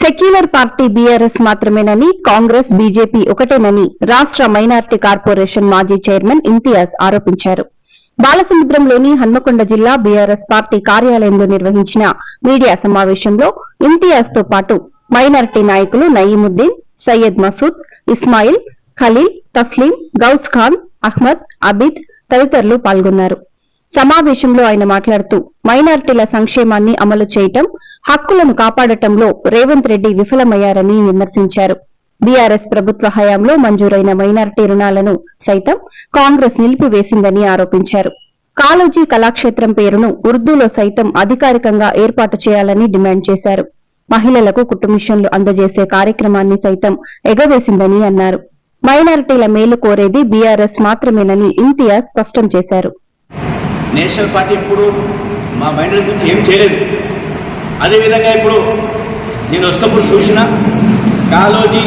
Secular party BRS మాత్రమేనని, Congress BJP ఒకటేనని రాష్ట్ర minority corporation మాజీ చైర్మన్ ఇంతియాజ్ ఆరోపించారు. బాలసముద్రంలోని హన్మకొండ జిల్లా బీఆర్ఎస్ పార్టీ కార్యాలయంలో నిర్వహించిన మీడియా సమావేశంలో ఇంతియాజ్ తో పాటు మైనార్టీ నాయకులు నయీముద్దీన్, సయ్యద్ మసూద్, ఇస్మాయిల్, ఖలీల్, తస్లీం, గౌస్ ఖాన్, అహ్మద్, అబీద్ తదితరులు పాల్గొన్నారు. సమావేశంలో ఆయన మాట్లాడుతూ మైనార్టీల సంక్షేమాన్ని అమలు చేయటం, హక్కులను కాపాడటంలో రేవంత్ రెడ్డి విఫలమయ్యారని విమర్శించారు. బీఆర్ఎస్ ప్రభుత్వ హయాంలో మంజూరైన మైనార్టీ రుణాలను సైతం కాంగ్రెస్ నిలిపివేసిందని ఆరోపించారు. కాళోజీ కళాక్షేత్రం పేరును ఉర్దూలో సైతం అధికారికంగా ఏర్పాటు చేయాలని డిమాండ్ చేశారు. మహిళలకు కుటుంబిషన్లు అందజేసే కార్యక్రమాన్ని సైతం ఎగవేసిందని అన్నారు. మైనారిటీల మేలు కోరేది బీఆర్ఎస్ మాత్రమేనని ఇంతియాజ్ స్పష్టం చేశారు. నేషనల్ పార్టీ ఇప్పుడు మా మైనారిటీ గురించి ఏం చేయలేదు. అదేవిధంగా ఇప్పుడు నేను వస్తున్నప్పుడు చూసిన కాళోజీ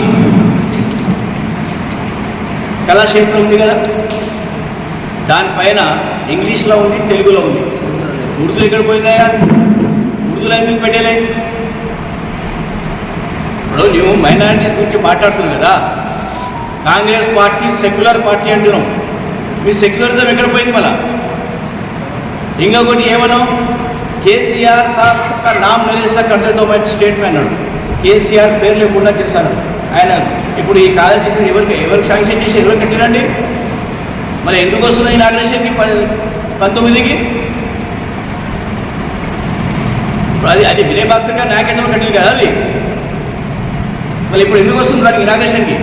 కళాక్షేత్రం ఉంది కదా, దానిపైన ఇంగ్లీష్లో ఉంది, తెలుగులో ఉంది. ఉర్దూ ఎక్కడ పోయిందయా? ఉర్దూలో ఎందుకు పెట్టలే? ఇప్పుడు నువ్వు మైనారిటీస్ గురించి మాట్లాడుతున్నావు కదా, కాంగ్రెస్ పార్టీ సెక్యులర్ పార్టీ అంటున్నావు. మీ సెక్యులరిజం ఎక్కడ పోయింది? మళ్ళా ఇంకొకటి ఏమన్నావు? కేసీఆర్ సార్ का नाम नहीं ले सकते तो मैं स्टेट में అన్నాడు. కేసీఆర్ పేరు లేకుండా చేశాను ఆయన. ఇప్పుడు ఈ కాలేజ్ చేసిన ఎవరికి శాంక్షన్ చేసి ఎవరు కట్టిరండి? మరి ఎందుకు వస్తుంది ఇనాగ్రేషన్కి 19కి? అది వినయ్ భాస్కర్ గారు నాయకత్వం కట్టింది కదా అది. మళ్ళీ ఇప్పుడు ఎందుకు వస్తుంది దానికి ఇనాగ్రేషన్కి?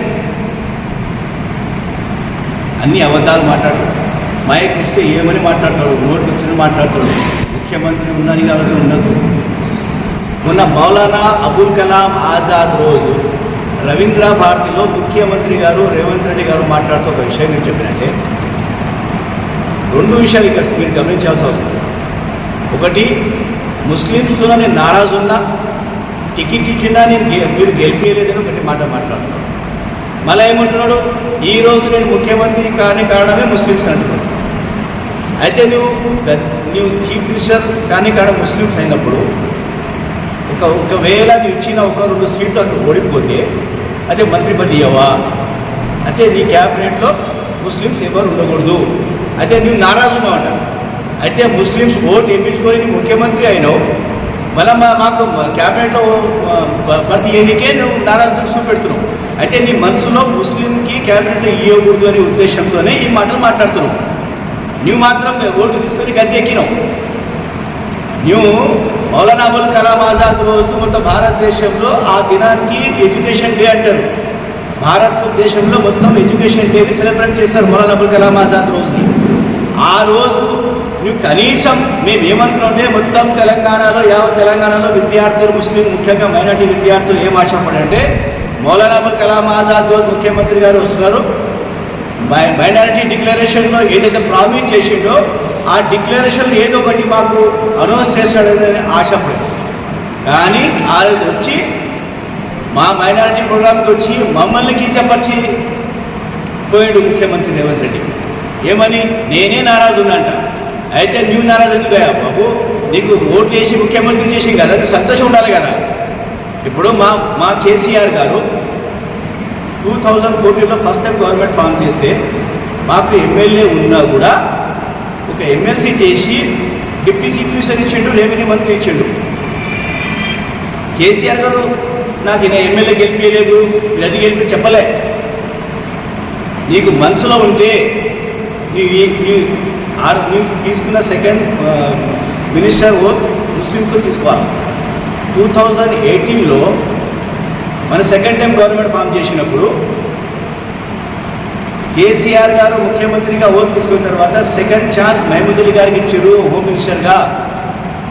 అన్ని అబద్ధాలు మాట్లాడు. మైక్ వస్తే ఏమని మాట్లాడతాడు, నోటికి వచ్చిన మాట్లాడతాడు. ముఖ్యమంత్రి ఉన్నది కాబట్టి ఉండదు. మొన్న మౌలానా అబుల్ కలాం ఆజాద్ రోజు రవీంద్ర భారతిలో ముఖ్యమంత్రి గారు రేవంత్ రెడ్డి గారు మాట్లాడుతూ ఒక విషయం నేను చెప్పినట్టే, రెండు విషయాలు ఇక్కడ మీరు గమనించాల్సి వస్తుంది. ఒకటి, ముస్లిమ్స్తో నేను నారాజు ఉన్నా, టికెట్ ఇచ్చినా మీరు గెలిపేయలేదని ఒకటి మాట మాట్లాడుతున్నాడు. మళ్ళీ ఏమంటున్నాడు? ఈరోజు నేను ముఖ్యమంత్రి కారణమే ముస్లిమ్స్ అంటున్నాడు. అయితే నువ్వు చీఫ్ మినిస్టర్ కాడ ముస్లిమ్స్ అయినప్పుడు ఒకవేళ నువ్వు ఇచ్చిన 1-2 సీట్లు అక్కడ ఓడిపోతే అదే మంత్రి పదవి ఇవ్వవా? అంటే నీ క్యాబినెట్లో ముస్లిమ్స్ ఎవరు ఉండకూడదు. అయితే నువ్వు నారాజు ఉన్నావు. అయితే ముస్లిమ్స్ ఓటు వేయించుకొని నువ్వు ముఖ్యమంత్రి అయినావు, మళ్ళీ మాకు క్యాబినెట్లో భర్తీ చేయడానికే నువ్వు నారాజు చూపెడుతున్నావు. అయితే నీ మనసులో ముస్లింకి క్యాబినెట్లో ఇవ్వకూడదు అనే ఉద్దేశంతోనే ఈ మాటలు మాట్లాడుతున్నావు. నువ్వు మాత్రం ఓటు తీసుకొని గద్దె ఎక్కినావు. నువ్వు మౌలానా అబుల్ కలాం ఆజాద్ రోజు మొత్తం భారతదేశంలో ఆ దినానికి ఎడ్యుకేషన్ డే అంటారు. భారతదేశంలో మొత్తం ఎడ్యుకేషన్ డేని సెలబ్రేట్ చేస్తారు మౌలానా అబుల్ కలాం ఆజాద్ రోజుని. ఆ రోజు నువ్వు కనీసం మేము ఏమనుకున్నామంటే మొత్తం తెలంగాణలో విద్యార్థులు, ముస్లిం ముఖ్యంగా మైనార్టీ విద్యార్థులు ఏం ఆశపడంటే మౌలానా అబుల్ కలాం ఆజాద్ రోజు ముఖ్యమంత్రి గారు వస్తున్నారు, మైనారిటీ డిక్లరేషన్లో ఏదైతే ప్రామిస్ చేసిండో ఆ డిక్లరేషన్ ఏదో ఒకటి మాకు అనౌన్స్ చేస్తాడని ఆశపడింది. కానీ ఆ రోజు వచ్చి మా మైనారిటీ ప్రోగ్రామ్కి వచ్చి మమ్మల్ని కించపరిచి పోయాడు ముఖ్యమంత్రి రేవంత్ రెడ్డి. ఏమని? నేనే నారాజు ఉన్నంట. అయితే నువ్వు నారాజు ఎందుకు అయ్యా బాబు? నీకు ఓట్లు వేసి ముఖ్యమంత్రి చేసి కదా, నీకు సంతోషం ఉండాలి కదా. ఇప్పుడు మా కేసీఆర్ గారు 2014లో ఫస్ట్ టైం గవర్నమెంట్ ఫామ్ చేస్తే మాకు ఎమ్మెల్యే ఉన్నా కూడా ఒక ఎమ్మెల్సీ చేసి డిప్యూటీ చీఫ్ మినిస్టర్ ఇచ్చిండు, రెవెన్యూ మంత్రి ఇచ్చిండు. కేసీఆర్ గారు నాకు ఈయన ఎమ్మెల్యే గెలిపించలేదు, అది గెలిపి చెప్పలే. నీకు మనసులో ఉంటే నువ్వు తీసుకున్న సెకండ్ మినిస్టర్ ఓత్ ముస్లింతో తీసుకోవాలి. 2018లో మన సెకండ్ టైం గవర్నమెంట్ ఫామ్ చేసినప్పుడు కేసీఆర్ గారు ముఖ్యమంత్రిగా ఓట్ తీసుకున్న తర్వాత సెకండ్ ఛాన్స్ మహమూద్ అలీ గారికి ఇచ్చారు హోమ్ మినిస్టర్గా.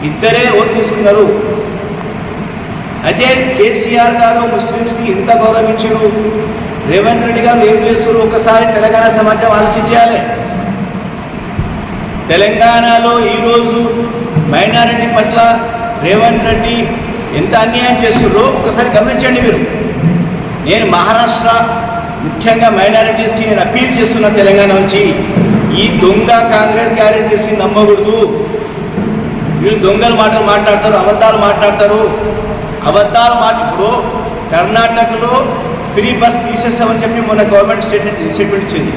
ఇద్దరే ఓట్ తీసుకున్నారు. అయితే కేసీఆర్ గారు ముస్లిమ్స్కి ఎంత గౌరవించారు, రేవంత్ రెడ్డి గారు ఏం చేస్తారు? ఒకసారి తెలంగాణ సమాజం ఆలోచించాలి. తెలంగాణలో ఈరోజు మైనారిటీ పట్ల రేవంత్ రెడ్డి ఎంత అన్యాయం చేస్తున్నారో ఒకసారి గమనించండి మీరు. నేను మహారాష్ట్ర ముఖ్యంగా మైనారిటీస్కి నేను అప్పీల్ చేస్తున్న తెలంగాణ నుంచి, ఈ దొంగ కాంగ్రెస్ గ్యారెంటీస్ని నమ్మకూడదు. వీళ్ళు దొంగల మాటలు మాట్లాడతారు, అబద్ధాలు మాట్లాడతారు. అబద్ధాలు మాట. ఇప్పుడు కర్ణాటకలో ఫ్రీ బస్ తీసేస్తామని చెప్పి మొన్న గవర్నమెంట్ స్టేట్మెంట్ ఇచ్చింది.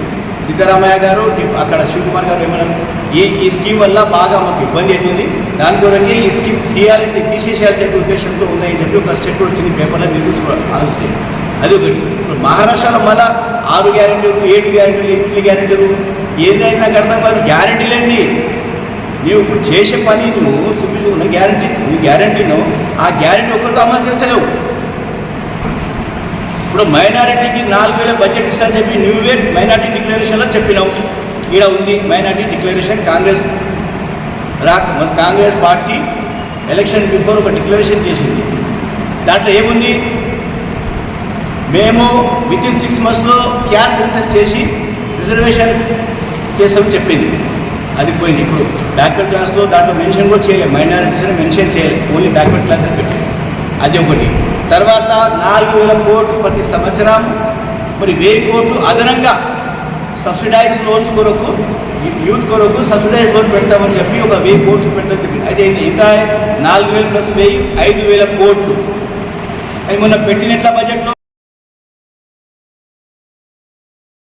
సిద్ధరామయ్య గారు అక్కడ శివకుమార్ గారు ఏమన్నారు, ఈ స్కీమ్ వల్ల బాగా మాకు ఇబ్బంది అవుతుంది, దాని కొరకే ఈ స్కీమ్ తీసేసేయాలని చెప్పి ఉద్దేశంతో ఉందని చెప్పి ఒక స్టేట్మెంట్ వచ్చింది పేపర్లో. మీరు చూసుకోవాలి, ఆలోచించండి. అది ఒకటి. ఇప్పుడు మహారాష్ట్రలో మళ్ళీ 6 గ్యారెంటీలు, 7 గ్యారెంటీలు, 8 గ్యారెంటీలు, ఏదైనా అర్థం కాదు. గ్యారెంటీ లేని నీవు ఇప్పుడు చేసే పని నువ్వు చూపించుకున్న గ్యారెంటీ, నువ్వు గ్యారెంటీను ఆ గ్యారెంటీ ఒక్కరితో అమలు చేస్తలేవు. ఇప్పుడు మైనారిటీకి 4,000 బడ్జెట్ ఇస్తానని చెప్పి నువ్వే మైనారిటీ డిక్లరేషన్లో చెప్పినావు. ఇక్కడ ఉంది minority declaration. Congress party election before ఒక డిక్లరేషన్ చేసింది. దాంట్లో ఏముంది, మేము వితిన్ 6 monthsలో క్యాస్ట్ సెన్సస్ చేసి రిజర్వేషన్ చేస్తామని చెప్పింది. అది పోయింది. ఇప్పుడు బ్యాక్వర్డ్ క్లాస్లో దాంట్లో మెన్షన్ కూడా చేయలేదు, మైనారిటీస్ మెన్షన్ చేయలేదు, ఓన్లీ బ్యాక్వర్డ్ క్లాస్ అని పెట్టింది. అది ఒకటి. తర్వాత 4,000 కోట్లు ప్రతి సంవత్సరం, మరి 1,000 కోట్లు అదనంగా సబ్సిడైజ్ లోన్స్ కొరకు, యూత్ కొరకు సబ్సిడైజ్ లోన్ పెడతామని చెప్పి ఒక 1,000 కోట్లు పెడతామని చెప్పింది. అయితే ఇంత 4,000 + 1,000 5,000 కోట్లు. అది మొన్న పెట్టినట్ల బడ్జెట్లో